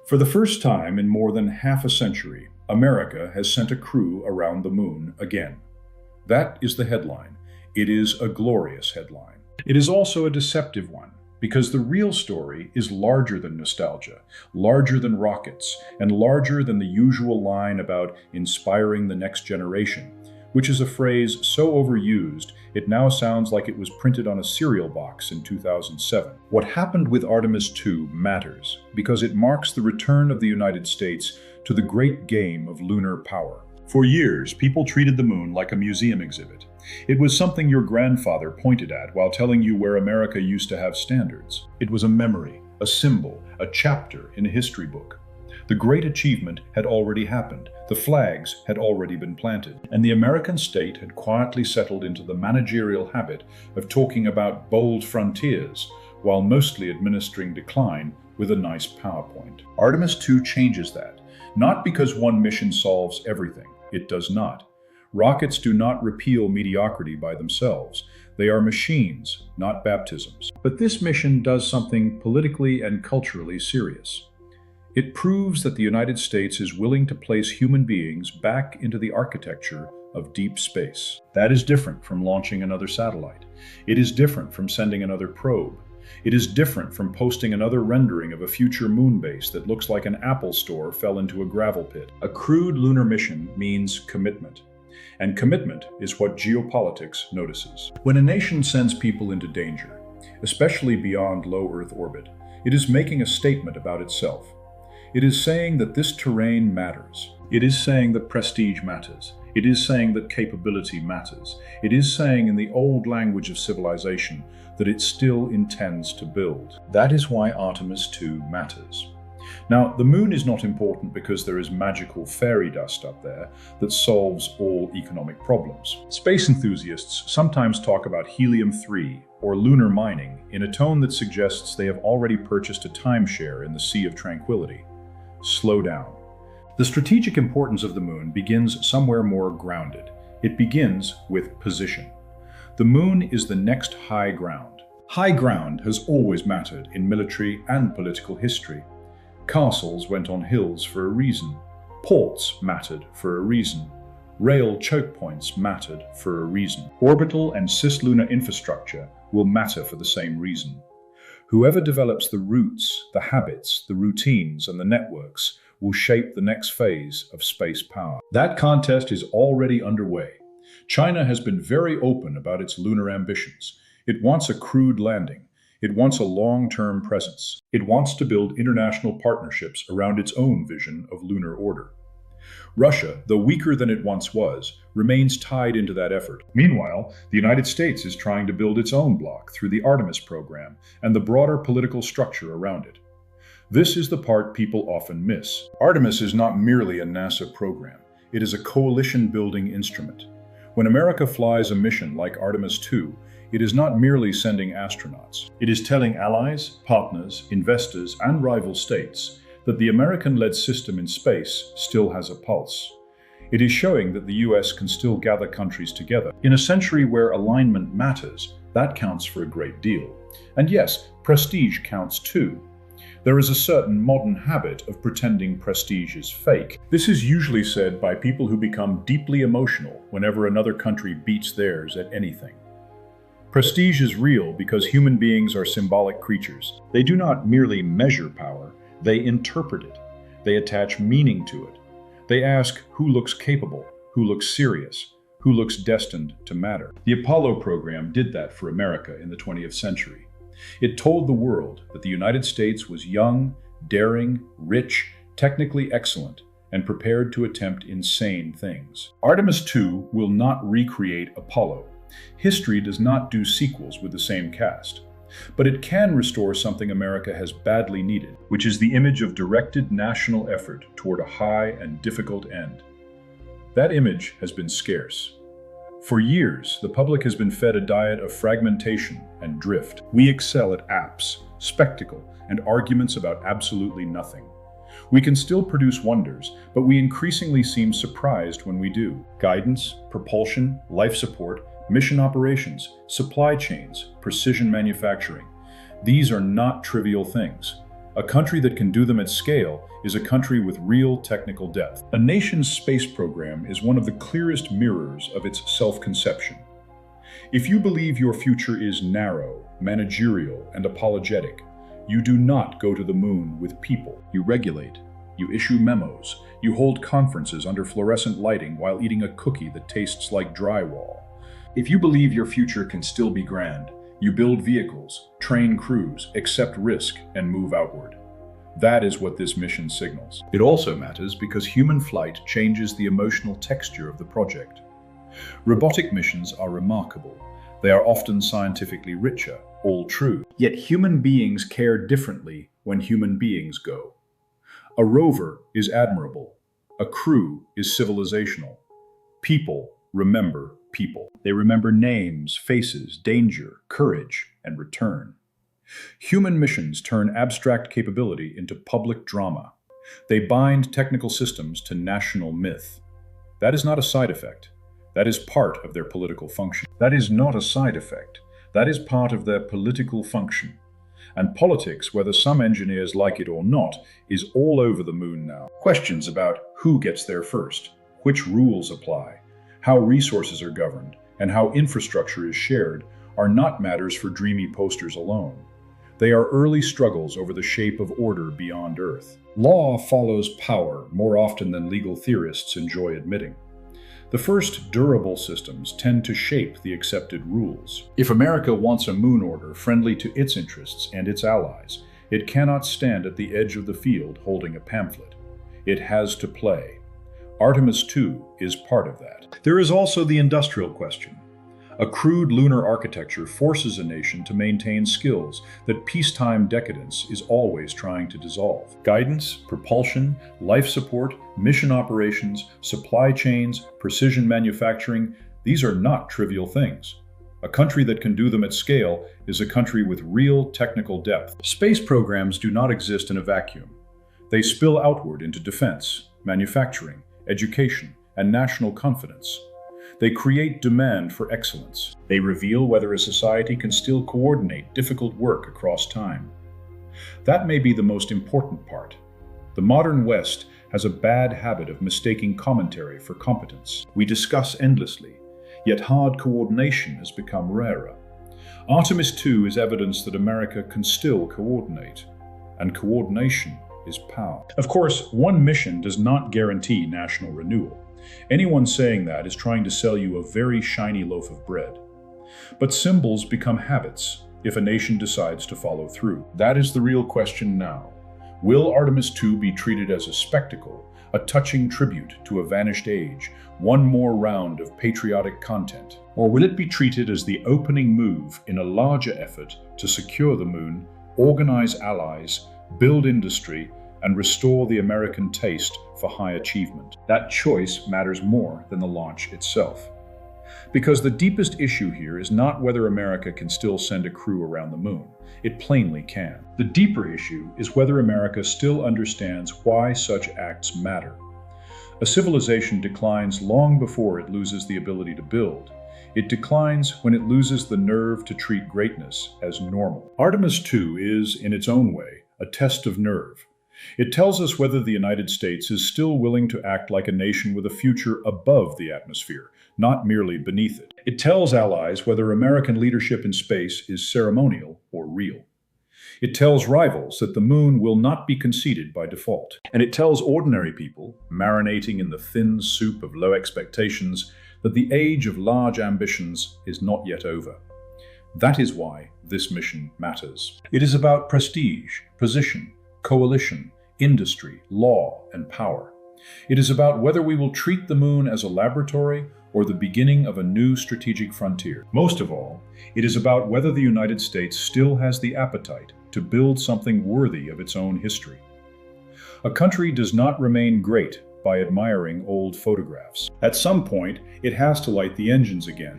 For the first time in more than half a century, America has sent a crew around the moon again. That is the headline. It is a glorious headline. It is also a deceptive one, because the real story is larger than nostalgia, larger than rockets, and larger than the usual line about inspiring the next generation, which is a phrase so overused it now sounds like it was printed on a cereal box in 2007. What happened with Artemis 2 matters because it marks the return of the United States to the great game of lunar power. For years, people treated the moon like a museum exhibit. It was something your grandfather pointed at while telling you where America used to have standards. It was a memory, a symbol, a chapter in a history book. The great achievement had already happened, the flags had already been planted, and the American state had quietly settled into the managerial habit of talking about bold frontiers while mostly administering decline with a nice PowerPoint. Artemis 2 changes that, not because one mission solves everything. It does not. Rockets do not repeal mediocrity by themselves. They are machines, not baptisms. But this mission does something politically and culturally serious. It proves that the United States is willing to place human beings back into the architecture of deep space. That is different from launching another satellite. It is different from sending another probe. It is different from posting another rendering of a future moon base that looks like an Apple store fell into a gravel pit. A crewed lunar mission means commitment. And commitment is what geopolitics notices. When a nation sends people into danger, especially beyond low Earth orbit, it is making a statement about itself. It is saying that this terrain matters. It is saying that prestige matters. It is saying that capability matters. It is saying in the old language of civilization that it still intends to build. That is why Artemis 2 matters. Now, the moon is not important because there is magical fairy dust up there that solves all economic problems. Space enthusiasts sometimes talk about helium-3 or lunar mining in a tone that suggests they have already purchased a timeshare in the Sea of Tranquility. Slow down. The strategic importance of the moon begins somewhere more grounded. It begins with position. The moon is the next high ground. High ground has always mattered in military and political history. Castles went on hills for a reason. Ports mattered for a reason. Rail choke points mattered for a reason. Orbital and cislunar infrastructure will matter for the same reason. Whoever develops the routes, the habits, the routines, and the networks will shape the next phase of space power. That contest is already underway. China has been very open about its lunar ambitions. It wants a crewed landing. It wants a long-term presence. It wants to build international partnerships around its own vision of lunar order. Russia, though weaker than it once was, remains tied into that effort. Meanwhile, the United States is trying to build its own bloc through the Artemis program and the broader political structure around it. This is the part people often miss. Artemis is not merely a NASA program. It is a coalition-building instrument. When America flies a mission like Artemis 2, it is not merely sending astronauts. It is telling allies, partners, investors, and rival states that the American-led system in space still has a pulse. It is showing that the US can still gather countries together. In a century where alignment matters, that counts for a great deal. And yes, prestige counts too. There is a certain modern habit of pretending prestige is fake. This is usually said by people who become deeply emotional whenever another country beats theirs at anything. Prestige is real because human beings are symbolic creatures. They do not merely measure power, they interpret it. They attach meaning to it. They ask who looks capable, who looks serious, who looks destined to matter. The Apollo program did that for America in the 20th century. It told the world that the United States was young, daring, rich, technically excellent, and prepared to attempt insane things. Artemis 2 will not recreate Apollo. History does not do sequels with the same cast. But it can restore something America has badly needed, which is the image of directed national effort toward a high and difficult end. That image has been scarce. For years, the public has been fed a diet of fragmentation and drift. We excel at apps, spectacle, and arguments about absolutely nothing. We can still produce wonders, but we increasingly seem surprised when we do. Guidance, propulsion, life support, mission operations, supply chains, precision manufacturing. These are not trivial things. A country that can do them at scale is a country with real technical depth. A nation's space program is one of the clearest mirrors of its self-conception. If you believe your future is narrow, managerial, and apologetic, you do not go to the moon with people. You regulate, you issue memos, you hold conferences under fluorescent lighting while eating a cookie that tastes like drywall. If you believe your future can still be grand, you build vehicles, train crews, accept risk, and move outward. That is what this mission signals. It also matters because human flight changes the emotional texture of the project. Robotic missions are remarkable. They are often scientifically richer, all true. Yet human beings care differently when human beings go. A rover is admirable. A crew is civilizational. People remember people. They remember names, faces, danger, courage, and return. Human missions turn abstract capability into public drama. They bind technical systems to national myth. That is not a side effect. That is part of their political function. That is not a side effect. That is part of their political function. And politics, whether some engineers like it or not, is all over the moon now. Questions about who gets there first, which rules apply, how resources are governed, and how infrastructure is shared are not matters for dreamy posters alone. They are early struggles over the shape of order beyond Earth. Law follows power more often than legal theorists enjoy admitting. The first durable systems tend to shape the accepted rules. If America wants a moon order friendly to its interests and its allies, it cannot stand at the edge of the field holding a pamphlet. It has to play. Artemis II is part of that. There is also the industrial question. A crude lunar architecture forces a nation to maintain skills that peacetime decadence is always trying to dissolve. Guidance, propulsion, life support, mission operations, supply chains, precision manufacturing, these are not trivial things. A country that can do them at scale is a country with real technical depth. Space programs do not exist in a vacuum. They spill outward into defense, manufacturing, education, and national confidence. They create demand for excellence. They reveal whether a society can still coordinate difficult work across time. That may be the most important part. The modern West has a bad habit of mistaking commentary for competence. We discuss endlessly, yet hard coordination has become rarer. Artemis II is evidence that America can still coordinate, and coordination is power. Of course, one mission does not guarantee national renewal. Anyone saying that is trying to sell you a very shiny loaf of bread. But symbols become habits if a nation decides to follow through. That is the real question now. Will Artemis II be treated as a spectacle, a touching tribute to a vanished age, one more round of patriotic content? Or will it be treated as the opening move in a larger effort to secure the moon, organize allies, build industry, and restore the American taste for high achievement? That choice matters more than the launch itself. Because the deepest issue here is not whether America can still send a crew around the moon. It plainly can. The deeper issue is whether America still understands why such acts matter. A civilization declines long before it loses the ability to build. It declines when it loses the nerve to treat greatness as normal. Artemis II is, in its own way, a test of nerve. It tells us whether the United States is still willing to act like a nation with a future above the atmosphere, not merely beneath it. It tells allies whether American leadership in space is ceremonial or real. It tells rivals that the moon will not be conceded by default. And it tells ordinary people, marinating in the thin soup of low expectations, that the age of large ambitions is not yet over. That is why this mission matters. It is about prestige, position, coalition, industry, law, and power. It is about whether we will treat the moon as a laboratory or the beginning of a new strategic frontier. Most of all, it is about whether the United States still has the appetite to build something worthy of its own history. A country does not remain great by admiring old photographs. At some point, it has to light the engines again.